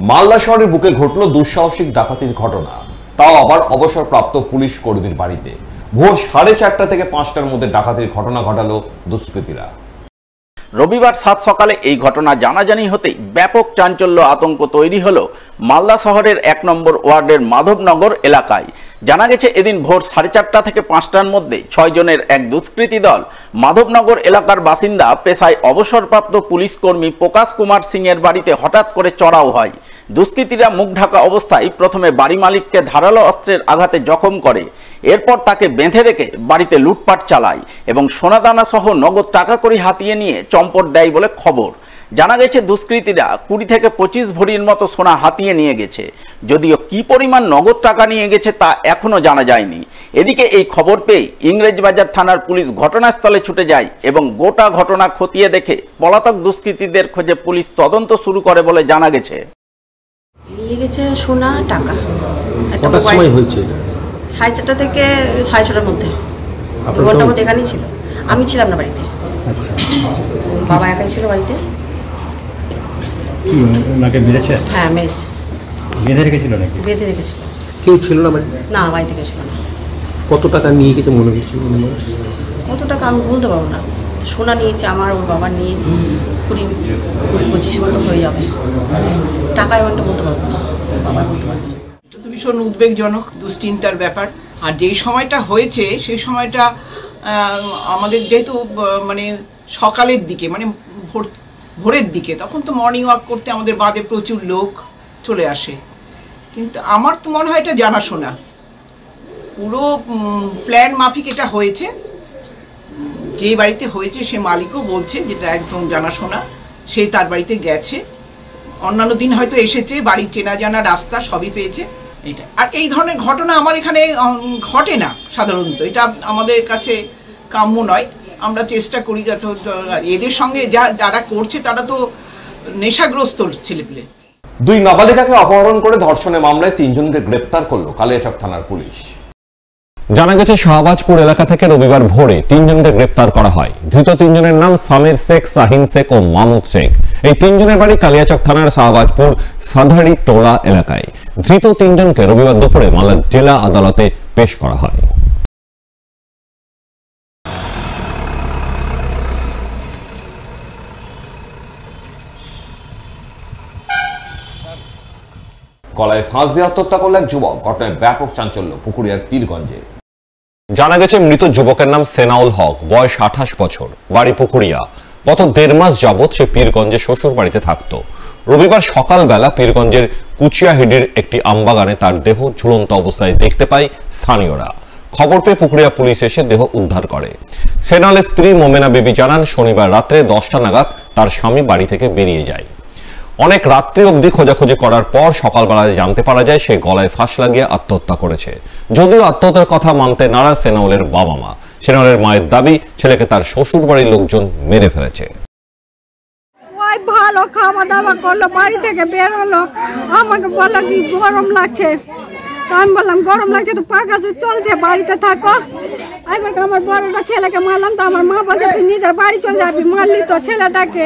মালদা শহরের বুকে ঘটল দুঃসাহসিক ডাকাতির ঘটনা, তাও আবার অবসরপ্রাপ্ত পুলিশ কর্মীর বাড়িতে। ভোর 4:30 থেকে 5টার মধ্যে ডাকাতির ঘটনা ঘটালো দুষ্কৃতীরা। রবিবার 7 সকালে এই ঘটনা জানাজানি হতেই ব্যাপক চাঞ্চল্য আতঙ্ক তৈরি হলো মালদা শহরের 1 নম্বর ওয়ার্ডের মাধবনগর এলাকায়। জানা গেছে এদিন ভোর 4:30 থেকে 5টার মধ্যে 6 জনের এক দুষ্কৃতী দল মাধবনগর এলাকার বাসিন্দা পেশায় অবসরপ্রাপ্ত পুলিশ কর্মী প্রকাশ কুমার সিং এর বাড়িতে হঠাৎ করে চড়াও হয়। দুষ্কৃতীরা মুখ ঢাকা অবস্থায় প্রথমে বাড়ি মালিককে ধারালো অস্ত্রের আঘাতে জখম করে, এরপর তাকে বেঁধে রেখে বাড়িতে লুটপাট চালায় এবং সোনাদানা সহ নগদ টাকা কড়ি হাতিয়ে নিয়ে চম্পট দেয় বলে খবর। জানা গেছে দুষ্কৃতীরা 20 থেকে 25 ভরির মতো সোনা হাতিয়ে নিয়ে গেছে, যদিও কি পরিমাণ নগদ টাকা নিয়ে গেছে তা এখনো জানা যায়নি। এদিকে এই খবর পেয়ে ইংরেজবাজার থানার পুলিশ ঘটনাস্থলে ছুটে যায় এবং গোটা ঘটনা খতিয়ে দেখে পলাতক দুষ্কৃতীদের খোঁজে পুলিশ তদন্ত শুরু করে বলে জানা গেছে। নিয়ে গেছে সোনা টাকা। কটার সময় হয়েছে? 4:30 থেকে 6:30টার মধ্যে। ঘন্টার মধ্যে এখানেই ছিল, আমি ছিলাম না বাড়িতে। আচ্ছা, বাবা একাই ছিল বাড়িতে। কি ওনাকে মেরেছে? হ্যাঁ মেরেছে। বেঁধে রেখেছিল নাকি? বেঁধে রেখেছিল। কেউ ছিল না বাড়িতে? না বাড়িতে কেউ ছিল না। কত টাকা নিয়ে গেছে মনে হচ্ছে? কত টাকা আমি বলতে পারবো না। সোনা নিয়েছে আমার, ওর বাবার নিয়ে 20-25 মতো হয়ে যাবে। টাকা এমনটা বলতে পারবো না, বাবা বলতে পারবে। এটা তো ভীষণ উদ্বেগজনক, দুশ্চিন্তার ব্যাপার। আর যেই সময়টা হয়েছে সেই সময়টা আমাদের যেহেতু মানে সকালের দিকে, মানে ভোরের দিকে, তখন তো মর্নিং ওয়াক করতে আমাদের বাদে প্রচুর লোক চলে আসে। কিন্তু আমার তো মনে হয় এটা জানাশোনা, পুরো প্ল্যান মাফিক এটা হয়েছে। যে বাড়িতে হয়েছে সে মালিকও বলছে যেটা একদম জানাশোনা, সে তার বাড়িতে গেছে। অন্যান্য দিন হয়তো এসেছে, বাড়ির চেনা জানা রাস্তা সবই পেয়েছে। এটা আর এই ধরনের ঘটনা আমার এখানে ঘটে না সাধারণত, এটা আমাদের কাছে কাম্য নয়। আমরা চেষ্টা করি যাতে এদের সঙ্গে যারা করছে তারা তো নেশাগ্রস্ত ছেলেপেলে। 2 নাবালিকাকে অপহরণ করে ধর্ষণের মামলায় 3 জনকে গ্রেপ্তার করলো কালিয়াচক থানার পুলিশ। জানা গেছে শাহবাজপুর এলাকা থেকে রবিবার ভোরে 3 জনকে গ্রেপ্তার করা হয়। ধৃত 3 জনের নাম সামির শেখ, শাহিন শেখ ও মামুদ শেখ। এই 3 জনের বাড়ি কালিয়াচক থানার শাহবাজপুর সাধারি টোলা এলাকায়। ধৃত 3 জনকে রবিবার দুপুরে মালদা জেলা আদালতে পেশ করা হয়। গলায় ফাঁস দিয়ে আত্মহত্যা করল এক যুবক। ঘটনায় ব্যাপক চাঞ্চল্য পুকুরিয়ার পীরগঞ্জে। জানা গেছে মৃত যুবকের নাম সেনাউল হক, বয়স 28 বছর, বাড়ি পুকুরিয়া। গত 1.5 মাস যাবৎ সে পীরগঞ্জে শ্বশুর বাড়িতে থাকত। রবিবার সকালবেলা পীরগঞ্জের কুচিয়াহিডির একটি আমবাগানে তার দেহ ঝুলন্ত অবস্থায় দেখতে পায় স্থানীয়রা। খবর পেয়ে পুকুরিয়া পুলিশ এসে দেহ উদ্ধার করে। সেনাউলের স্ত্রী মোমেনা বিবি জানান, শনিবার রাত্রে 10টা নাগাদ তার স্বামী বাড়ি থেকে বেরিয়ে যায়। অনেক রাত্রি অবধি খোঁজাখুঁজি করার পর সকালবেলায় জানতে পারা যায় সে গলায় ফাঁস লাগিয়ে আত্মহত্যা করেছে। যদিও আত্মহত্যার কথা মানতে নারাজ সেনাউলের বাবা মা। সেনাউলের মায়ের দাবি, ছেলেকে তার শ্বশুর বাড়ির লোকজন মেরে ফেলেছে। ওই ভালো খাওয়া দাওয়া করলো, বাড়ি থেকে বের হলো, আমাকে বললো কি গরম লাগছে। তো আমি বললাম গরম লাগছে তো পাখা চলছে, বাড়িতে থাকো। এবার আমার বড়টা ছেলেকে মারলাম, তো আমার মা বলছে তুই নিজের বাড়ি চলে যাবি, মারলি তো ছেলেটাকে।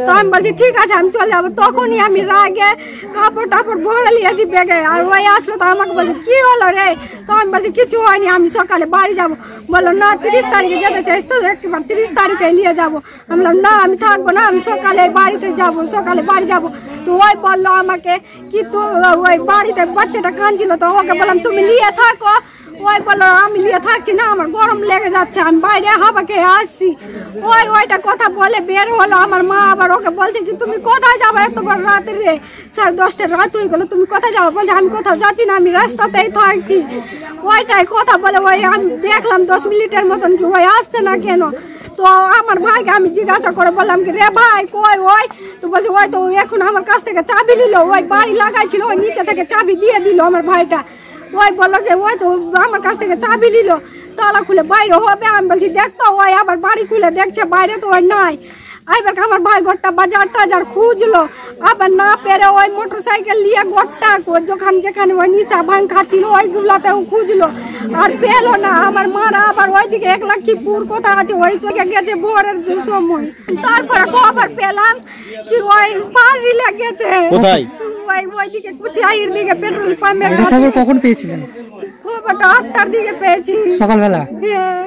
তো আমি বলছি ঠিক আছে আমি চলে যাবো। তখনই আমি রাগে কাপড় টাপড় ভরে নিয়েছি ব্যাগে। আর ওই আসলো তো আমাকে বলছে কি হলো রে? তো আমি বলছি কিছু হয়নি, আমি সকালে বাড়ি যাবো। বললো না 30 তারিখে যেতে চাইছ তো একবার 30 তারিখে নিয়ে যাবো। আমি বললাম না আমি থাকবো না, আমি সকালে বাড়িতে যাবো, সকালে বাড়ি যাবো। তো ওই বললো আমাকে কি তো ওই বাড়িতে বাচ্চাটা কাঁদছিল, তো ওকে বললাম তুমি নিয়ে থাকো। ওই বললো আমি নিয়ে থাকছি না, আমার গরম লেগে যাচ্ছে, আমি বাইরে হাওয়া খেয়ে আসছি। ওইটা কথা বলে বের হলো। আমার মা আবার ওকে বলছে কি তুমি কোথায় যাবো এত বড় রাতে রে, 10:30 রাত হয়ে গেলো, তুমি কোথায় যাবো? বলছে আমি কোথাও যাচ্ছি না, আমি রাস্তাতেই থাকছি। ওইটাই কথা বলে ওই আমি দেখলাম 10 মিনিটের মতন কি ওই আসছে না কেন। তো আমার ভাইকে আমি জিজ্ঞাসা করে বললাম কি রে ভাই কই ওই? তো বলছে ওই তো এখন আমার কাছ থেকে চাবি নিল, ওই বাড়ি লাগাইছিল, ওই নিচে থেকে চাবি দিয়ে দিল আমার ভাইটা। ওই বললো যে ওই তো আমার কাছ থেকে চাবি নিল, তালা খুলে বাইরে হবে। আমি বলছি দেখতো, ওই আবার বাড়ি খুলে দেখছে বাইরে তো ওই নাই। এবার আমার ভাই গোটা বাজার টাজার খুঁজলো, আবার না পেরে ওই মোটরসাইকেল নিয়ে গোটা যেখানে ওই নিশা ভাঙ খাচ্ছিল ওইগুলাতেও খুঁজলো, আর পেলো না। আমার মারা আবার ওইদিকে 1 লক্ষ্মীপুর কোথায় আছে ওই চোখে গেছে ভোরের সময়। তারপরে খবর পেলাম কি ওই ফাঁসি লেগেছে। কোথায়? ওই ওইদিকে কুচিয়াইয়ের দিকে পেট্রোল পাম্পের খবর কখন পেয়েছিলেন? খবরটা 8টার দিকে পেয়েছি সকালবেলা। হ্যাঁ,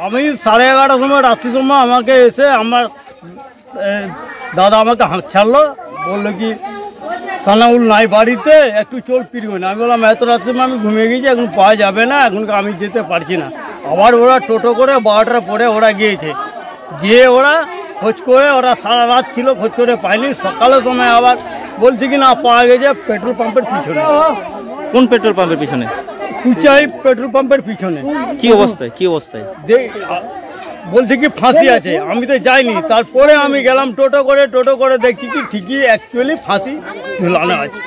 আমি 11:30 সময় রাত্রির সময় আমাকে এসে আমার দাদা আমাকে হাঁক ছাড়লো, বললো কি সানাউল নাই বাড়িতে, একটু চল পিরগঞ্জ। আমি বললাম এত রাত্রে আমি ঘুমিয়ে গেছি, এখন পাওয়া যাবে না, এখন আমি যেতে পারছি না। আবার ওরা টোটো করে 12টার পরে ওরা গিয়েছে, গিয়ে ওরা খোঁজ করে, ওরা সারা রাত ছিল, খোঁজ করে পায়নি। সকালের সময় আবার বলছে কি না পাওয়া গেছে পেট্রোল পাম্পের পিছনে। কোন পেট্রোল পাম্পের পিছনে? কুচাই পেট্রোল পাম্পের পিছনে। কি অবস্থায়? কি অবস্থায়? বলছে কি ফাঁসি আছে, আমি তো যাইনি। তারপরে আমি গেলাম টোটো করে দেখছি কি ঠিকই অ্যাকচুয়ালি ফাঁসি ঝুলানো আছে।